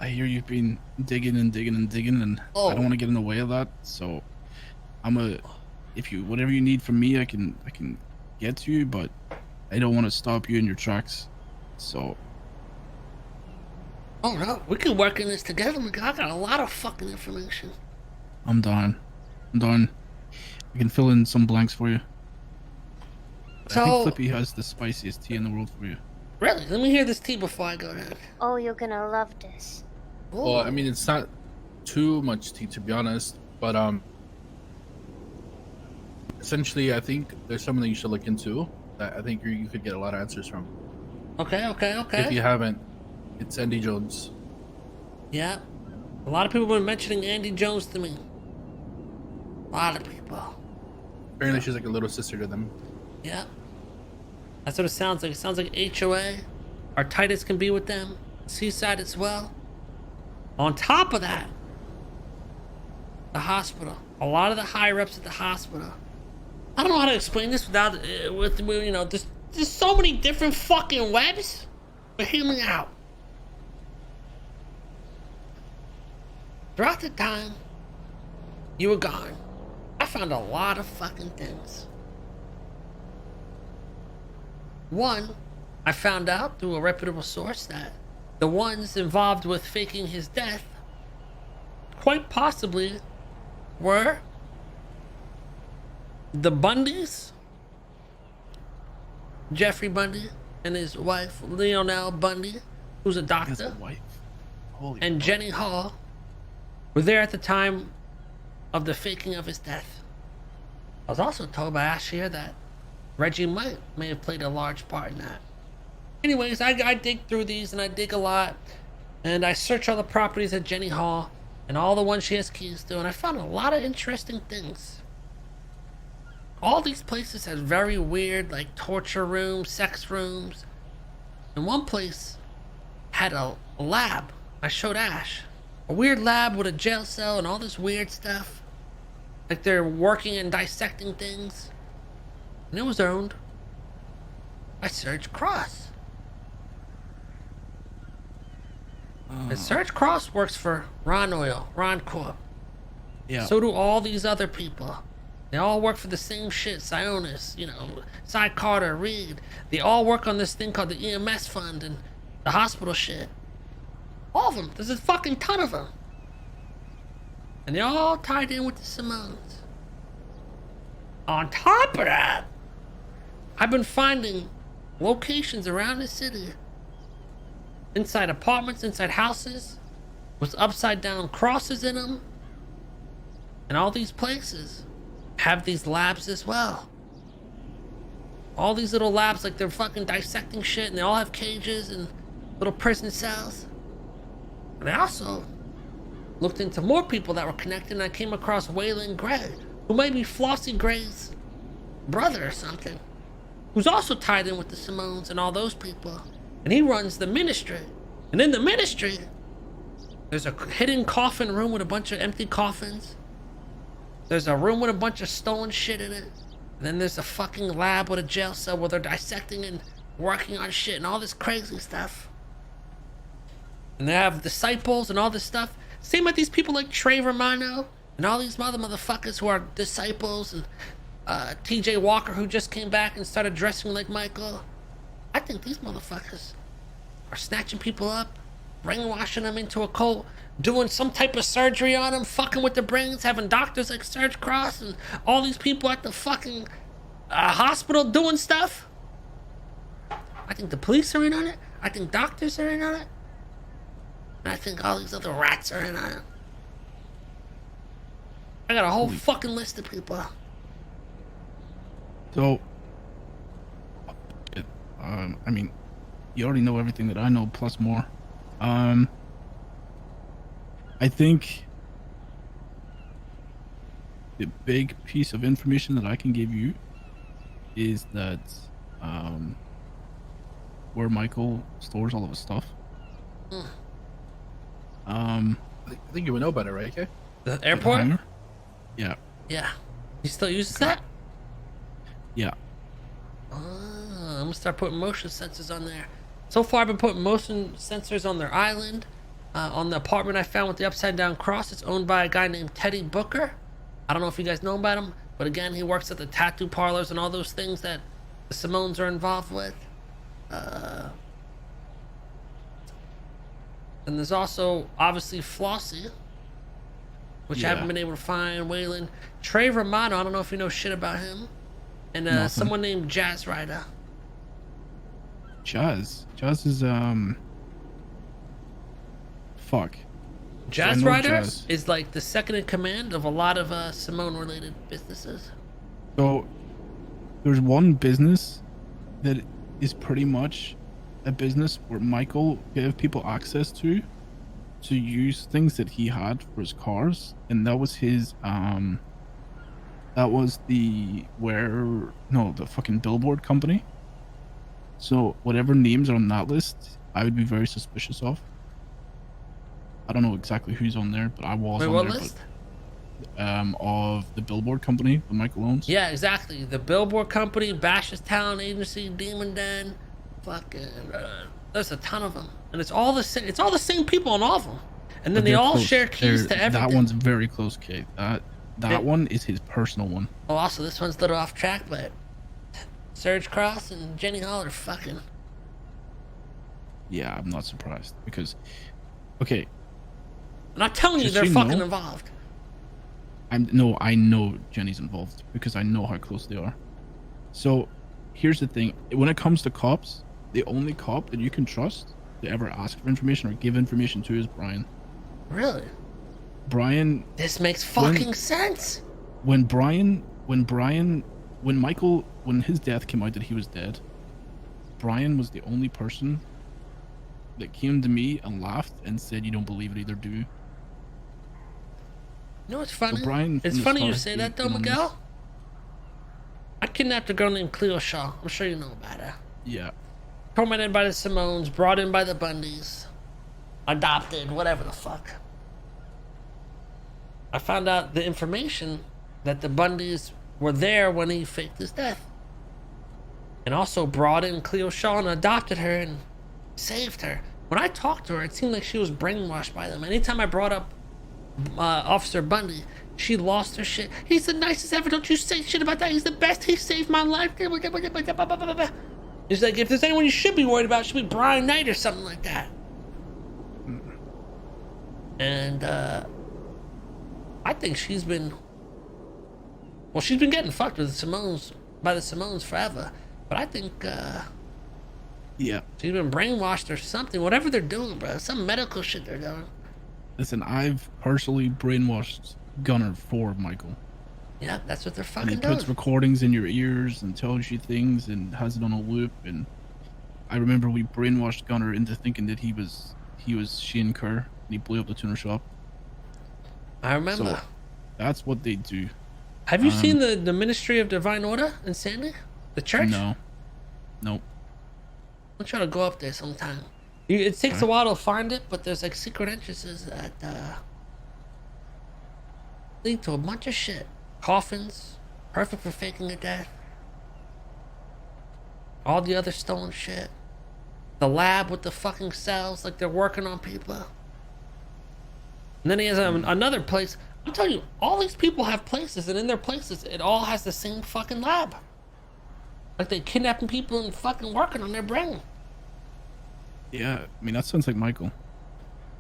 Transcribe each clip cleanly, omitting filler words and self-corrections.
I hear you've been digging and digging and digging, and I don't want to get in the way of that. So if you whatever you need from me, I can get to you, but I don't want to stop you in your tracks. So. Oh no, we can work in this together, Miguel. I got a lot of fucking information. I'm done. I can fill in some blanks for you. So, I think Flippy has the spiciest tea in the world for you. Really? Let me hear this tea before I go down. Oh, you're gonna love this. Ooh. Well, I mean, it's not too much tea, to be honest, but essentially, I think there's something that you should look into that I think you could get a lot of answers from. Okay. If you haven't, it's Andy Jones. Yeah. A lot of people have been mentioning Andy Jones to me. A lot of people. Apparently, she's like a little sister to them. Yeah. That's what it sounds like. It sounds like HOA. Our tightest can be with them. Seaside as well. On top of that, the hospital. A lot of the higher ups at the hospital. I don't know how to explain this without, there's so many different fucking webs. But hear me out. Throughout the time you were gone, I found a lot of fucking things. One, I found out through a reputable source that the ones involved with faking his death quite possibly were the Bundys, Jeffrey Bundy and his wife Leonelle Bundy, who's a doctor, and Jenny Hall were there at the time of the faking of his death. I was also told by Ashir that Reggie may have played a large part in that. Anyways, I dig through these, and I dig a lot, and I search all the properties at Jenny Hall and all the ones she has keys to, and I found a lot of interesting things. All these places have very weird, like, torture rooms, sex rooms. And one place had a lab. I showed Ash. A weird lab with a jail cell and all this weird stuff. Like they're working and dissecting things. And it was owned by Serge Cross. And Serge Cross works for Ron Corp. Yeah. So do all these other people. They all work for the same shit. Sionis, Cy Carter, Reed. They all work on this thing called the EMS fund and the hospital shit. All of them. There's a fucking ton of them. And they're all tied in with the Simones. On top of that, I've been finding locations around the city. Inside apartments, inside houses, with upside down crosses in them. And all these places have these labs as well. All these little labs, like they're fucking dissecting shit, and they all have cages and little prison cells. And I also looked into more people that were connected, and I came across Waylon Gray, who may be Flossie Gray's brother or something, who's also tied in with the Simones and all those people. And he runs the ministry. And in the ministry, there's a hidden coffin room with a bunch of empty coffins. There's a room with a bunch of stolen shit in it. And then there's a fucking lab with a jail cell where they're dissecting and working on shit and all this crazy stuff. And they have disciples and all this stuff. Same with these people like Trey Romano and all these motherfuckers who are disciples, and TJ Walker, who just came back and started dressing like Michael. I think these motherfuckers are snatching people up, brainwashing them into a cult, doing some type of surgery on them, fucking with their brains, having doctors like Serge Cross and all these people at the fucking hospital doing stuff. I think the police are in on it. I think doctors are in on it. And I think all these other rats are in on it. I got a whole fucking list of people. So, I mean, you already know everything that I know, plus more. I think the big piece of information that I can give you is that where Michael stores all of his stuff. I think you would know better, right? Okay. The airport? hangar? Yeah. Yeah. He still uses that? Yeah. I'm gonna start putting motion sensors on there. So far, I've been putting motion sensors on their island, on the apartment I found with the upside down cross. It's owned by a guy named Teddy Booker. I don't know if you guys know about him, but again, he works at the tattoo parlors and all those things that the Simones are involved with. And there's also obviously Flossie, which I haven't been able to find. Waylon, Trey Romano. I don't know if you know shit about him, and someone named Jazz Rider. Jazz is fuck. Jazz Rider is like the second in command of a lot of Simone related businesses. So there's one business that is pretty much a business where Michael gave people access to use things that he had for his cars, and that was his that was the fucking billboard company. So whatever names are on that list, I would be very suspicious of. I don't know exactly who's on there, but I was on what there. List? Of the billboard company that Michael owns. Yeah, exactly. The billboard company, Bash's Talent Agency, Demon Den, fucking. There's a ton of them, and it's all the same. It's all the same people on all of them, and then they all close. Share keys to everything. That one's very close, Kate. That one is his personal one. Oh, also this one's a little off track, but Serge Cross and Jenny Hall are fucking. Yeah, I'm not surprised because, okay. I'm not telling you they're fucking involved. I know Jenny's involved because I know how close they are. So, here's the thing: when it comes to cops, the only cop that you can trust to ever ask for information or give information to is Brian. Really? Brian. This makes fucking sense. When his death came out that he was dead, Brian was the only person that came to me and laughed and said, "You don't believe it either, do you?" You know what's funny? So Brian, it's funny you say that though, Miguel. I kidnapped a girl named Cleo Shaw. I'm sure you know about her. Yeah. Tormented by the Simones, brought in by the Bundys, adopted, whatever the fuck. I found out the information that the Bundys were there when he faked his death. And also brought in Cleo Shaw and adopted her and saved her. When I talked to her, it seemed like she was brainwashed by them. Anytime I brought up Officer Bundy, she lost her shit. He's the nicest ever. Don't you say shit about that. He's the best. He saved my life. It's like, if there's anyone you should be worried about, it should be Brian Knight or something like that. And I think she's been getting fucked with the Simones by the Simones forever. But I think yeah, she's been brainwashed or something. Whatever they're doing, bro. Some medical shit they're doing. Listen, I've personally brainwashed Gunner for Michael. Yeah, that's what they're fucking and he doing. puts recordings in your ears and tells you things and has it on a loop. And I remember we brainwashed Gunner into thinking that he was Shane Kerr and he blew up the tuner shop. I remember. So that's what they do. Have you seen the Ministry of Divine Order in Sandy? The church? No. Nope. I'm trying to go up there sometime. It takes a while to find it, but there's like secret entrances that lead to a bunch of shit. Coffins, perfect for faking a death. All the other stolen shit. The lab with the fucking cells, like they're working on people. And then he has another place. I'm telling you, all these people have places, and in their places, it all has the same fucking lab. Like they kidnapping people and fucking working on their brain. Yeah, I mean, that sounds like Michael.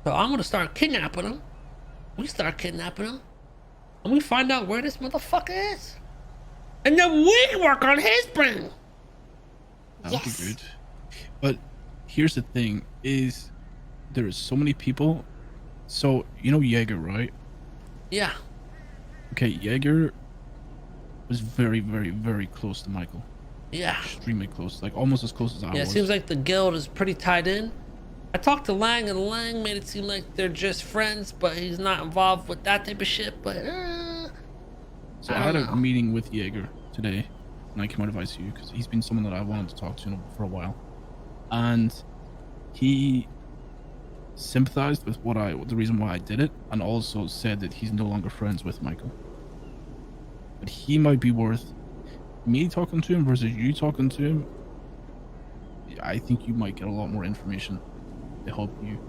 So I'm gonna start kidnapping him. We start kidnapping him. And we find out where this motherfucker is. And then we work on his brain. That would be good. But here's the thing, is there is so many people. So, you know Jaeger, right? Yeah. Okay, Jaeger was very, very, very close to Michael. Yeah. Extremely close, like almost as close as I was. Yeah, it seems like the guild is pretty tied in. I talked to Lang, and Lang made it seem like they're just friends, but he's not involved with that type of shit. But so I had a meeting with Jaeger today, and I came out of ICU because he's been someone that I wanted to talk to for a while, and he sympathized with the reason why I did it, and also said that he's no longer friends with Michael. But he might be worth me talking to him versus you talking to him. I think you might get a lot more information to help you.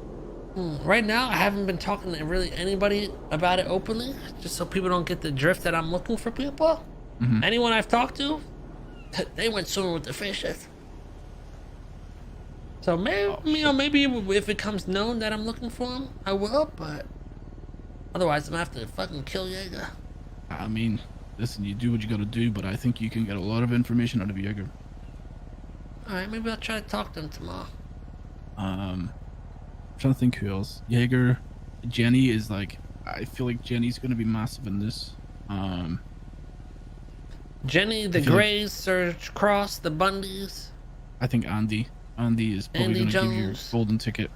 Right now, I haven't been talking to really anybody about it openly, just so people don't get the drift that I'm looking for people. Anyone I've talked to, they went swimming with the fishes. So maybe, maybe if it becomes known that I'm looking for him, I will, but otherwise I'm gonna have to fucking kill Jaeger. I mean, listen, you do what you gotta do, but I think you can get a lot of information out of Jaeger. Alright, maybe I'll try to talk to him tomorrow. I'm trying to think who else. Jaeger, Jenny is like, I feel like Jenny's gonna be massive in this. Jenny, the Greys, Serge Cross, the Bundys. I think Andy is probably Andy gonna give you Jones. a golden ticket.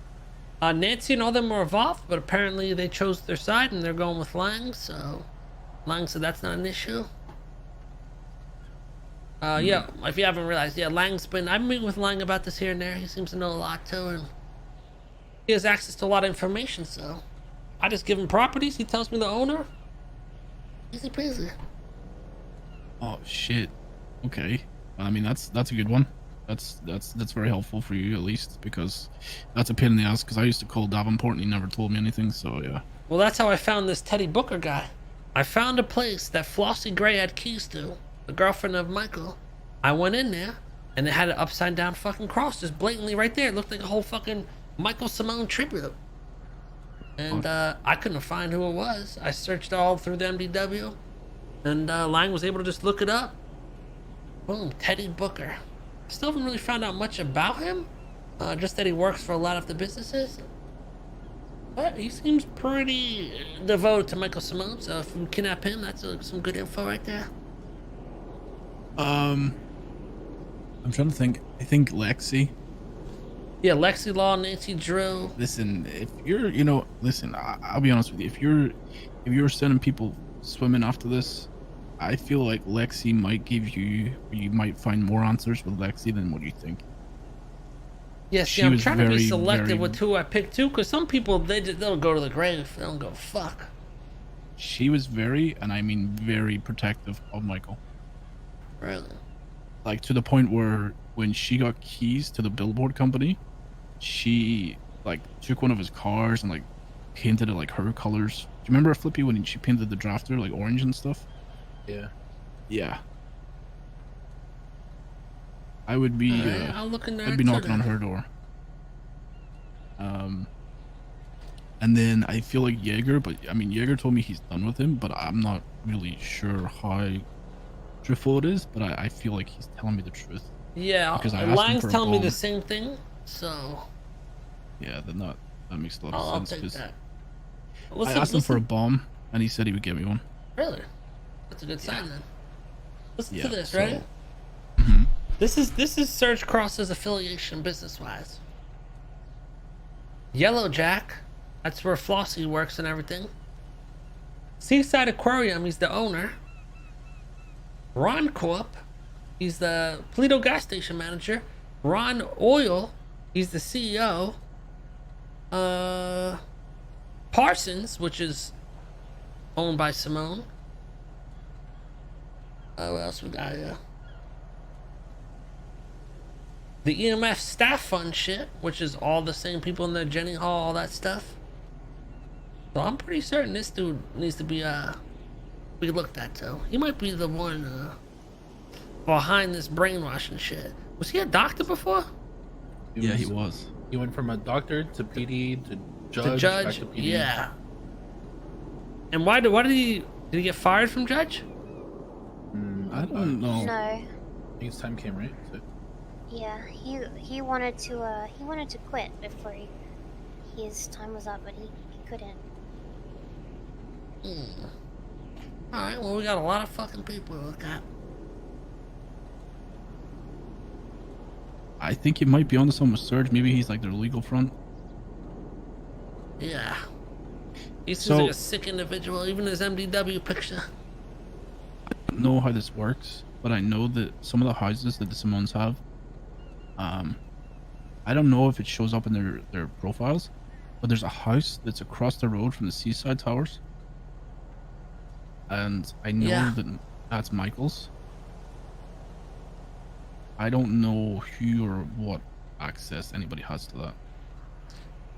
Nancy and all them were involved, but apparently they chose their side and they're going with Lang, so Lang said that's not an issue. Yeah, if you haven't realized, yeah, Lang's been, I've been meeting with Lang about this here and there. He seems to know a lot too, and he has access to a lot of information, so I just give him properties, he tells me the owner. Easy peasy. Oh shit. Okay. I mean, that's a good one. That's very helpful for you, at least, because that's a pain in the ass, because I used to call Davenport and he never told me anything, so yeah. Well, that's how I found this Teddy Booker guy. I found a place that Flossie Gray had keys to, the girlfriend of Michael. I went in there, and it had an upside down fucking cross just blatantly right there. It looked like a whole fucking Michael Simone tribute. And I couldn't find who it was. I searched all through the MDW, and Lang was able to just look it up. Boom, Teddy Booker. Still haven't really found out much about him, just that he works for a lot of the businesses. But he seems pretty devoted to Michael Simone, so if we kidnap him, that's some good info right there. I'm trying to think. I think Lexi. Yeah, Lexi Law, Nancy Drew. Listen, if you're, listen, I'll be honest with you. If you're sending people swimming after this, I feel like Lexi might you might find more answers with Lexi than what you think. Yeah, see, I'm trying to be selective with who I pick too, because some people, they'll go to the grave. They don't go fuck. She was very, and I mean very protective of Michael. Really? Like, to the point where when she got keys to the billboard company, she like took one of his cars and like painted it like her colors. Do you remember Flippy when she painted the drafter like orange and stuff? Yeah. I would be right, I'll look in there. I'd be knocking on her door. And then I feel like Jaeger, but I mean Jaeger told me he's done with him, but I'm not really sure how truthful it is, but I feel like he's telling me the truth. Yeah, because Lang's telling me the same thing, so yeah, that makes a lot of sense. I'll take that. I asked him for a bomb, and he said he would get me one. Really? That's a good sign then. Listen to this, right? Mm-hmm. This is Serge Cross's affiliation business-wise. Yellow Jack, that's where Flossie works and everything. Seaside Aquarium, he's the owner. Ron Corp, he's the Paleto gas station manager. Ron Oil, he's the CEO. Parsons, which is owned by Simone. What else we got here? The EMF staff fund shit, which is all the same people in the Jenny Hall, all that stuff. So I'm pretty certain this dude needs to be looked at too. He might be the one behind this brainwashing shit. Was he a doctor before? Yeah, he was. He went from a doctor to PD to judge. Back to PD. Yeah. And why did he get fired from judge? I don't know. No. I think his time came, right? So. Yeah, he wanted to quit before his time was up, but he couldn't. Alright, well we got a lot of fucking people to look at. I think he might be onto something with Surge. Maybe he's like their legal front. Yeah. He seems like a sick individual, even his MDW picture. I don't know how this works, but I know that some of the houses that the Simones have, I don't know if it shows up in their profiles, but there's a house that's across the road from the Seaside Towers. And I know that that's Michael's. I don't know who or what access anybody has to that.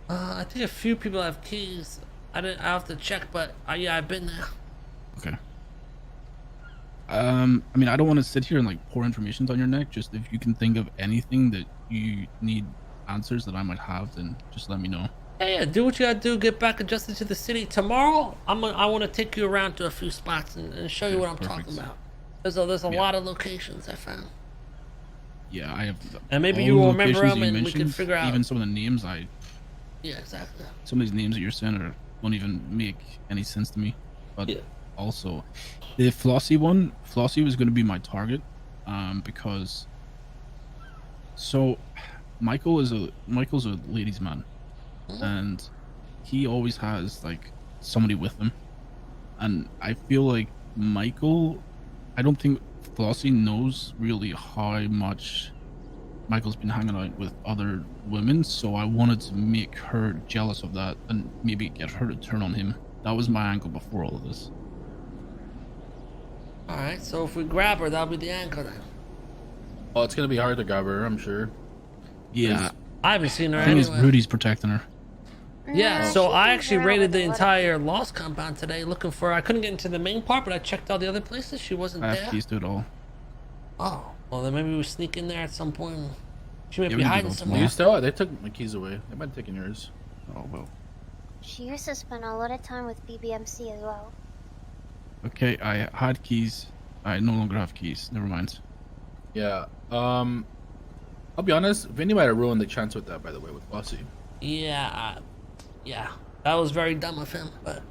I think a few people have keys. I have to check, but yeah, I've been there. Okay. I mean, I don't want to sit here and like pour information down your neck. Just if you can think of anything that you need answers that I might have, then just let me know. Yeah, do what you gotta do. Get back adjusted to the city. Tomorrow, I want to take you around to a few spots and show you Okay, what I'm perfect. talking about. There's a lot of locations I found. Yeah, I have. And maybe all you the will remember locations them you and we can mentioned, figure out. Even some of the names Yeah, exactly. some of these names that you're saying don't even make any sense to me. But Yeah. also, the Flossie one, Flossie was going to be my target, because so Michael's a ladies' man, and he always has like somebody with him, and I feel like I don't think Flossie knows really how much Michael's been hanging out with other women, so I wanted to make her jealous of that and maybe get her to turn on him. That was my angle before all of this. All right, so if we grab her, that'll be the anchor then. Well, it's gonna be hard to grab her, I'm sure. Yeah, I haven't seen her I think it's anywhere. Rudy's protecting her. Yeah, No, so she I can actually grow raided with the a lot of entire Lost compound today looking for her. I couldn't get into the main part, but I checked all the other places. She wasn't I have there. keys to it all. Oh, well then maybe we sneak in there at some point. She might Yeah, be we can hiding go somewhere. You still? They took my keys away. They might have taken yours. Oh well. She used to spend a lot of time with BBMC as well. Okay, I had keys. I no longer have keys. Never mind. Yeah. I'll be honest. Vinny might have ruined the chance with that, by the way, with Bossy. Yeah, yeah, that was very dumb of him, but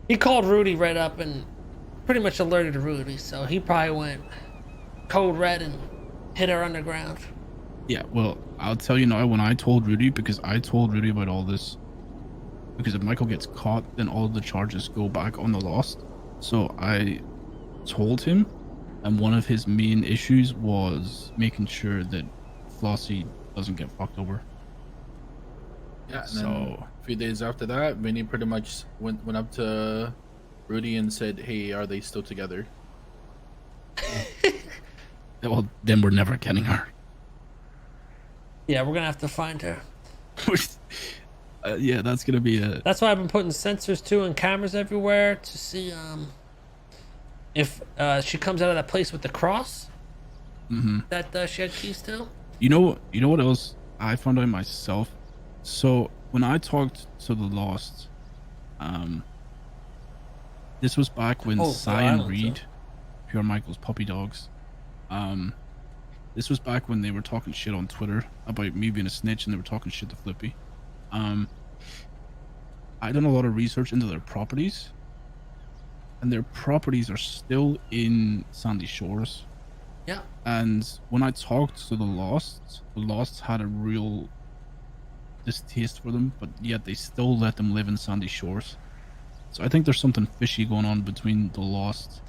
he called Rudy right up and pretty much alerted Rudy, so he probably went code red and hit her underground. Yeah, well, I'll tell you now, when I told Rudy, because I told Rudy about all this, because if Michael gets caught, then all the charges go back on the Lost. So I told him, and one of his main issues was making sure that Flossie doesn't get fucked over. Yeah. And So- then a few days after that, Vinny pretty much went up to Rudy and said, "Hey, are they still together?" Well, then we're never getting her. Yeah, we're gonna have to find her. Yeah, that's gonna be a. That's why I've been putting sensors too and cameras everywhere to see if she comes out of that place with the cross that she had keys to. You know what else I found out myself? So when I talked to the Lost, this was back when Oh, Cy the and island, Reed, who are Michael's puppy dogs, this was back when they were talking shit on Twitter about me being a snitch, and they were talking shit to Flippy. I done a lot of research into their properties, and their properties are still in Sandy Shores. Yeah. And when I talked to the Lost had a real distaste for them, but yet they still let them live in Sandy Shores. So I think there's something fishy going on between the Lost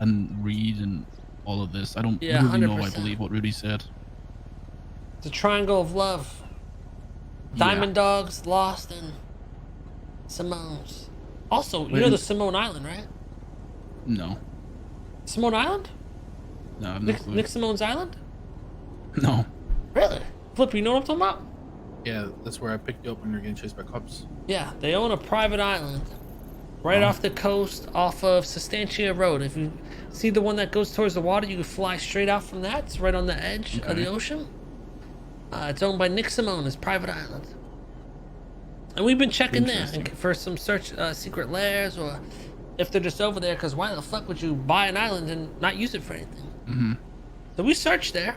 and Reed and all of this. I don't Yeah, really know. I 100%. believe what Rudy said. It's a triangle of love. Diamond Dogs, Lost, and Simone's. Also, you know the Simone Island, right? No, Simone Island? no, I've no Nick, clue. Nick Simone's Island? No. Really? Flip, you know what I'm talking about? Yeah, that's where I picked you up when you were getting chased by cops. Yeah, they own a private island right off the coast, off of Sustancia Road. If you see the one that goes towards the water, you can fly straight out from that. It's right on the edge of the Okay. ocean. It's owned by Nick Simone, his private island. And we've been checking there Interesting. for some secret lairs, or if they're just over there, because why the fuck would you buy an island and not use it for anything? So we searched there,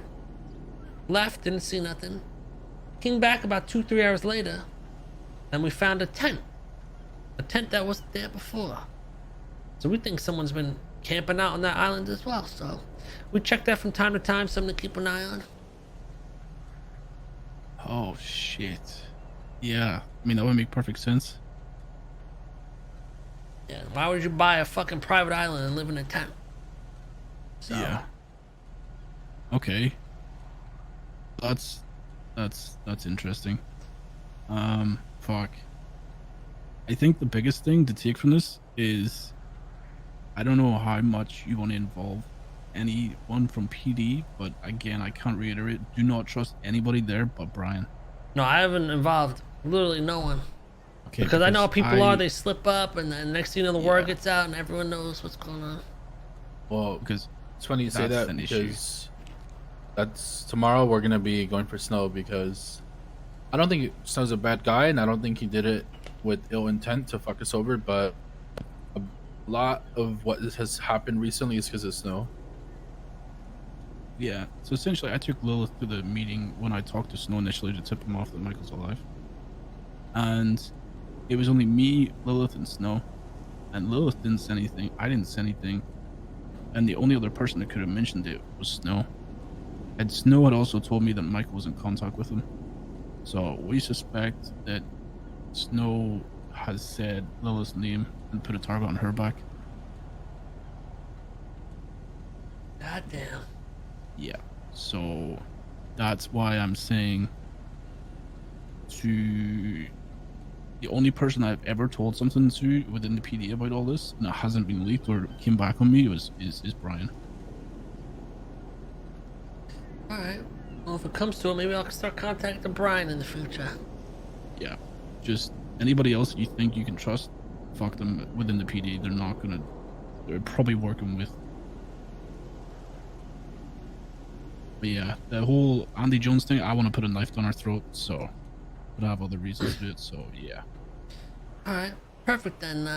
left, didn't see nothing. Came back about 2-3 hours later, and we found a tent that wasn't there before. So we think someone's been camping out on that island as well. So we check that from time to time, something to keep an eye on. Oh shit. Yeah, I mean that would make perfect sense. Yeah, why would you buy a fucking private island and live in a tent? So, Yeah. Okay. That's interesting. Fuck. I think the biggest thing to take from this is I don't know how much you want to involve anyone from PD, but again, I can't reiterate. Do not trust anybody there but Brian. No, I haven't involved literally no one. Okay. Because I know how people are, they slip up, and then next thing you know, the word gets out, and everyone knows what's going on. Well, Because it's funny you say that's that an issue. because that's tomorrow we're gonna be going for Snow because I don't think Snow's a bad guy and I don't think he did it with ill intent to fuck us over, but a lot of what has happened recently is because of Snow. Yeah. So essentially, I took Lilith to the meeting when I talked to Snow initially to tip him off that Michael's alive, and it was only me, Lilith, and Snow, and Lilith didn't say anything. I didn't say anything, and the only other person that could have mentioned it was Snow. And Snow had also told me that Michael was in contact with him. So we suspect that Snow has said Lilith's name and put a target on her back. God damn. Yeah. So that's why I'm saying to the only person I've ever told something to within the PD about all this and it hasn't been leaked or came back on me is Brian. Alright. Well, if it comes to it, maybe I'll start contacting Brian in the future. Yeah. Just anybody else that you think you can trust, fuck them within the PD. They're probably working with. But yeah, the whole Andy Jones thing, I want to put a knife down our throat, so but I have other reasons to do it, so yeah. Alright. Perfect then.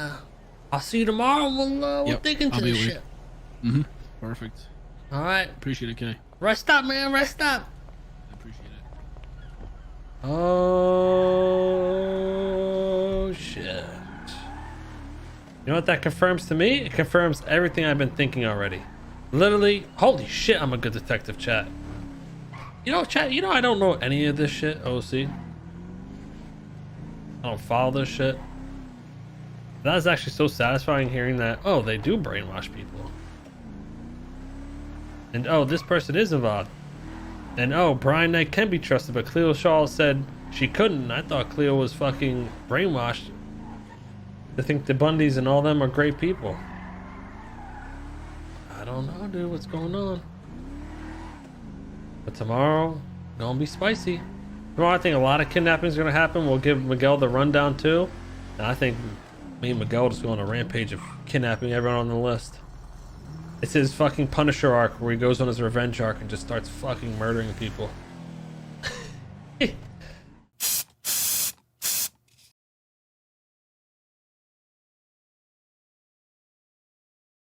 I'll see you tomorrow and we'll dig into this shit. Mm-hmm. Perfect. Alright. Appreciate it, Kay. Rest up, man. Rest up. I appreciate it. Oh, shit. You know what that confirms to me? It confirms everything I've been thinking already. Literally, holy shit, I'm a good detective, chat. You know, chat, I don't know any of this shit, OC. I don't follow this shit. That is actually so satisfying hearing that, oh, they do brainwash people. And oh, this person is involved. And oh, Brian Knight can be trusted, but Cleo Shaw said she couldn't. I thought Cleo was fucking brainwashed to think the Bundys and all them are great people. I don't know, dude, what's going on. But tomorrow, gonna be spicy. Tomorrow, I think a lot of kidnappings are gonna happen. We'll give Miguel the rundown too. And I think me and Miguel just go on a rampage of kidnapping everyone on the list. It's his fucking Punisher arc where he goes on his revenge arc and just starts fucking murdering people.